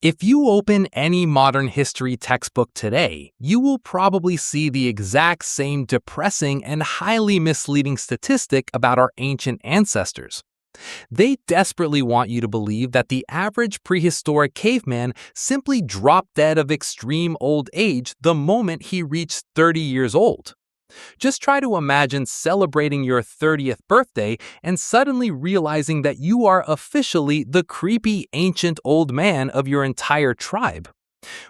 If you open any modern history textbook today, you will probably see the exact same depressing and highly misleading statistic about our ancient ancestors. They desperately want you to believe that the average prehistoric caveman simply dropped dead of extreme old age the moment he reached 30 years old. Just try to imagine celebrating your 30th birthday and suddenly realizing that you are officially the creepy ancient old man of your entire tribe.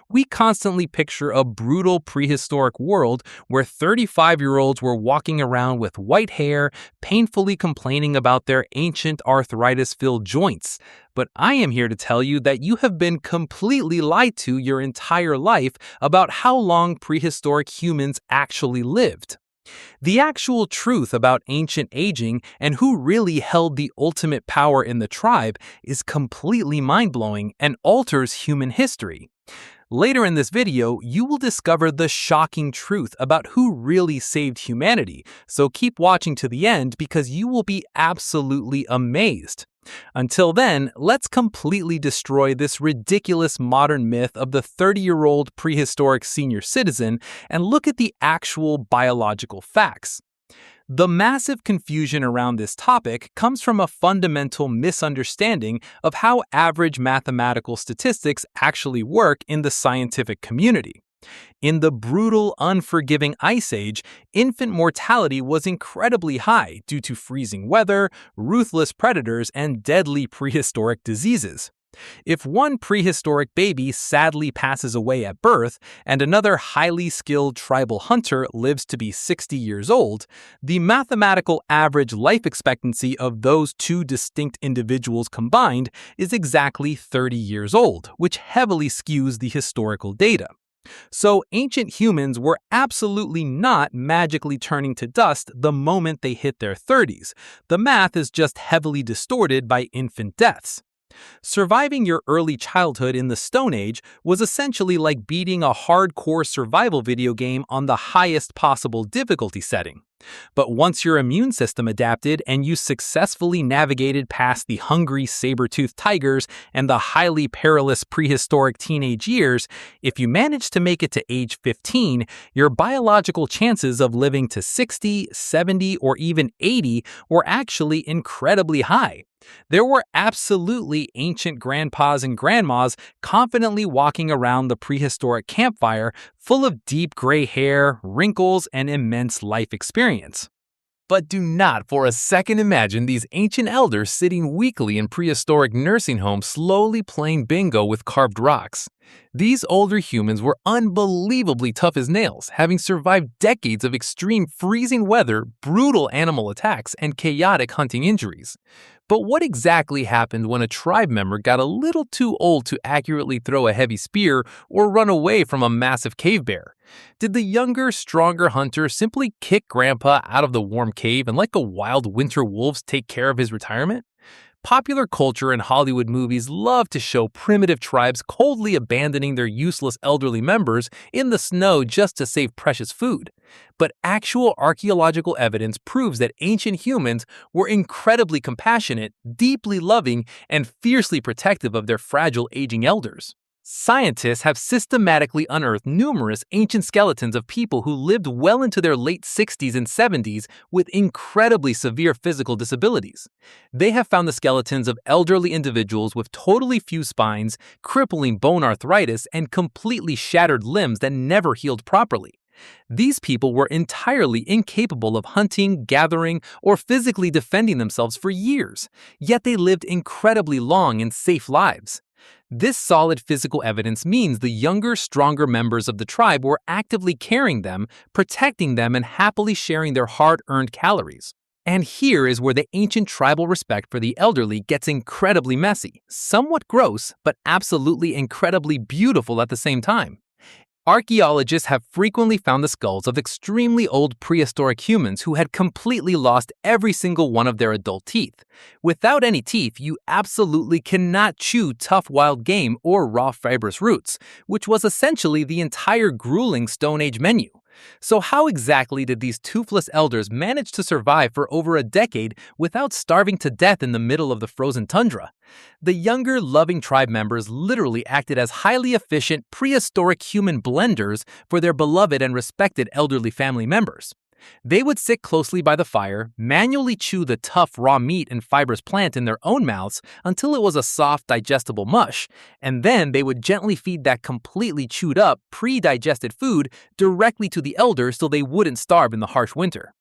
We constantly picture a brutal prehistoric world where 35-year-olds were walking around with white hair, painfully complaining about their ancient arthritis-filled joints. But I am here to tell you that you have been completely lied to your entire life about how long prehistoric humans actually lived. The actual truth about ancient aging and who really held the ultimate power in the tribe is completely mind-blowing and alters human history. Later in this video, you will discover the shocking truth about who really saved humanity, so keep watching to the end because you will be absolutely amazed. Until then, let's completely destroy this ridiculous modern myth of the 30-year-old prehistoric senior citizen and look at the actual biological facts. The massive confusion around this topic comes from a fundamental misunderstanding of how average mathematical statistics actually work in the scientific community. In the brutal, unforgiving Ice Age, infant mortality was incredibly high due to freezing weather, ruthless predators, and deadly prehistoric diseases. If one prehistoric baby sadly passes away at birth and another highly skilled tribal hunter lives to be 60 years old, the mathematical average life expectancy of those two distinct individuals combined is exactly 30 years old, which heavily skews the historical data. So ancient humans were absolutely not magically turning to dust the moment they hit their 30s. The math is just heavily distorted by infant deaths. Surviving your early childhood in the Stone Age was essentially like beating a hardcore survival video game on the highest possible difficulty setting. But once your immune system adapted and you successfully navigated past the hungry saber-toothed tigers and the highly perilous prehistoric teenage years, if you managed to make it to age 15, your biological chances of living to 60, 70, or even 80 were actually incredibly high. There were absolutely ancient grandpas and grandmas confidently walking around the prehistoric campfire full of deep gray hair, wrinkles, and immense life experience. But do not for a second imagine these ancient elders sitting weakly in prehistoric nursing homes slowly playing bingo with carved rocks. These older humans were unbelievably tough as nails, having survived decades of extreme freezing weather, brutal animal attacks, and chaotic hunting injuries. But what exactly happened when a tribe member got a little too old to accurately throw a heavy spear or run away from a massive cave bear? Did the younger, stronger hunter simply kick Grandpa out of the warm cave and let the wild winter wolves take care of his retirement? Popular culture and Hollywood movies love to show primitive tribes coldly abandoning their useless elderly members in the snow just to save precious food. But actual archaeological evidence proves that ancient humans were incredibly compassionate, deeply loving, and fiercely protective of their fragile aging elders. Scientists have systematically unearthed numerous ancient skeletons of people who lived well into their late 60s and 70s with incredibly severe physical disabilities. They have found the skeletons of elderly individuals with totally fused spines, crippling bone arthritis, and completely shattered limbs that never healed properly. These people were entirely incapable of hunting, gathering, or physically defending themselves for years, yet they lived incredibly long and safe lives. This solid physical evidence means the younger, stronger members of the tribe were actively caring them, protecting them, and happily sharing their hard-earned calories. And here is where the ancient tribal respect for the elderly gets incredibly messy, somewhat gross, but absolutely incredibly beautiful at the same time. Archaeologists have frequently found the skulls of extremely old prehistoric humans who had completely lost every single one of their adult teeth. Without any teeth, you absolutely cannot chew tough wild game or raw fibrous roots, which was essentially the entire grueling Stone Age menu. So, how exactly did these toothless elders manage to survive for over a decade without starving to death in the middle of the frozen tundra? The younger, loving tribe members literally acted as highly efficient, prehistoric human blenders for their beloved and respected elderly family members. They would sit closely by the fire, manually chew the tough raw meat and fibrous plant in their own mouths until it was a soft, digestible mush, and then they would gently feed that completely chewed up, pre-digested food directly to the elders so they wouldn't starve in the harsh winter.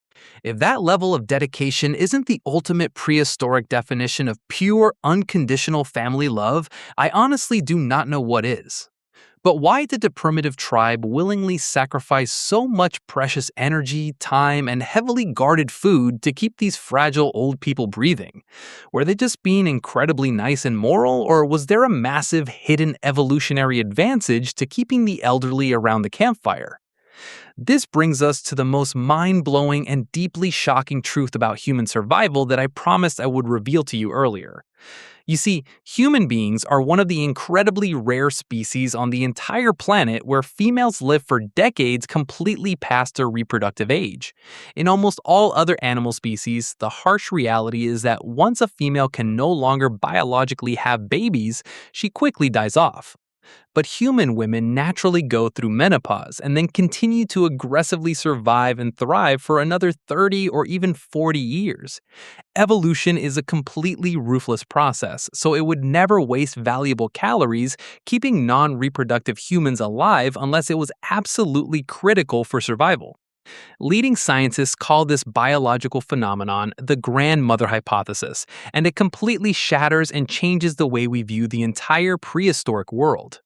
If that level of dedication isn't the ultimate prehistoric definition of pure, unconditional family love, I honestly do not know what is. But why did the primitive tribe willingly sacrifice so much precious energy, time, and heavily guarded food to keep these fragile old people breathing? Were they just being incredibly nice and moral, or was there a massive hidden evolutionary advantage to keeping the elderly around the campfire? This brings us to the most mind-blowing and deeply shocking truth about human survival that I promised I would reveal to you earlier. You see, human beings are one of the incredibly rare species on the entire planet where females live for decades completely past their reproductive age. In almost all other animal species, the harsh reality is that once a female can no longer biologically have babies, she quickly dies off. But human women naturally go through menopause and then continue to aggressively survive and thrive for another 30 or even 40 years. Evolution is a completely ruthless process, so it would never waste valuable calories keeping non-reproductive humans alive unless it was absolutely critical for survival. Leading scientists call this biological phenomenon the grandmother hypothesis, and it completely shatters and changes the way we view the entire prehistoric world.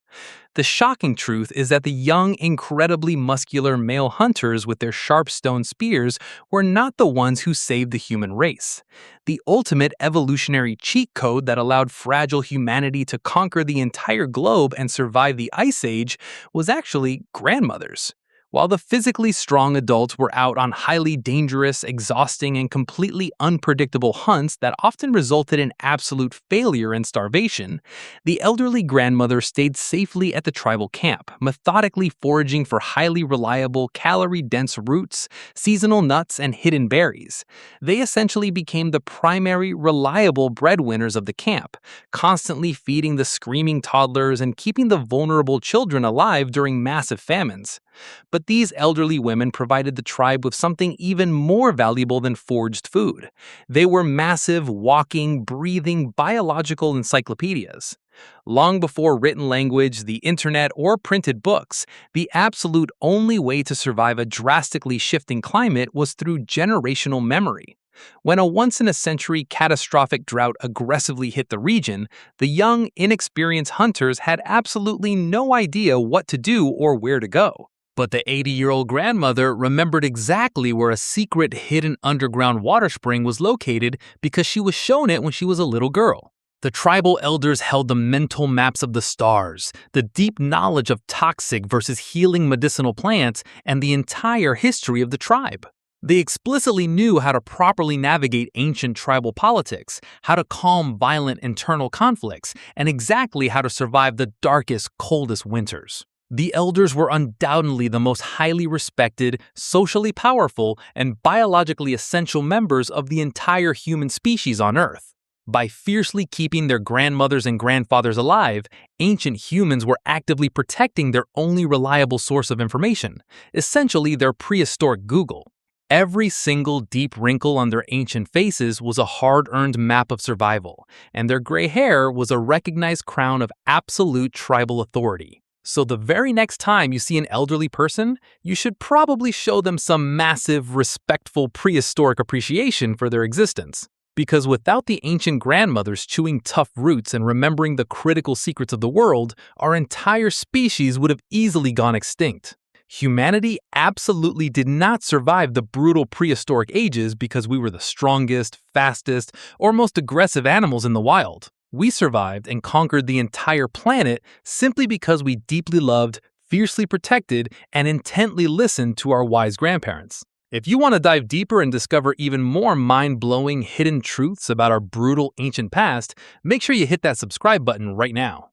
The shocking truth is that the young, incredibly muscular male hunters with their sharp stone spears were not the ones who saved the human race. The ultimate evolutionary cheat code that allowed fragile humanity to conquer the entire globe and survive the Ice Age was actually grandmothers. While the physically strong adults were out on highly dangerous, exhausting, and completely unpredictable hunts that often resulted in absolute failure and starvation, the elderly grandmother stayed safely at the tribal camp, methodically foraging for highly reliable, calorie-dense roots, seasonal nuts, and hidden berries. They essentially became the primary, reliable breadwinners of the camp, constantly feeding the screaming toddlers and keeping the vulnerable children alive during massive famines. But these elderly women provided the tribe with something even more valuable than foraged food. They were massive, walking, breathing biological encyclopedias. Long before written language, the internet, or printed books, the absolute only way to survive a drastically shifting climate was through generational memory. When a once-in-a-century catastrophic drought aggressively hit the region, the young, inexperienced hunters had absolutely no idea what to do or where to go. But the 80-year-old grandmother remembered exactly where a secret hidden underground water spring was located because she was shown it when she was a little girl. The tribal elders held the mental maps of the stars, the deep knowledge of toxic versus healing medicinal plants, and the entire history of the tribe. They explicitly knew how to properly navigate ancient tribal politics, how to calm violent internal conflicts, and exactly how to survive the darkest, coldest winters. The elders were undoubtedly the most highly respected, socially powerful, and biologically essential members of the entire human species on Earth. By fiercely keeping their grandmothers and grandfathers alive, ancient humans were actively protecting their only reliable source of information, essentially their prehistoric Google. Every single deep wrinkle on their ancient faces was a hard-earned map of survival, and their gray hair was a recognized crown of absolute tribal authority. So the very next time you see an elderly person, you should probably show them some massive, respectful prehistoric appreciation for their existence. Because without the ancient grandmothers chewing tough roots and remembering the critical secrets of the world, our entire species would have easily gone extinct. Humanity absolutely did not survive the brutal prehistoric ages because we were the strongest, fastest, or most aggressive animals in the wild. We survived and conquered the entire planet simply because we deeply loved, fiercely protected, and intently listened to our wise grandparents. If you want to dive deeper and discover even more mind-blowing hidden truths about our brutal ancient past, make sure you hit that subscribe button right now.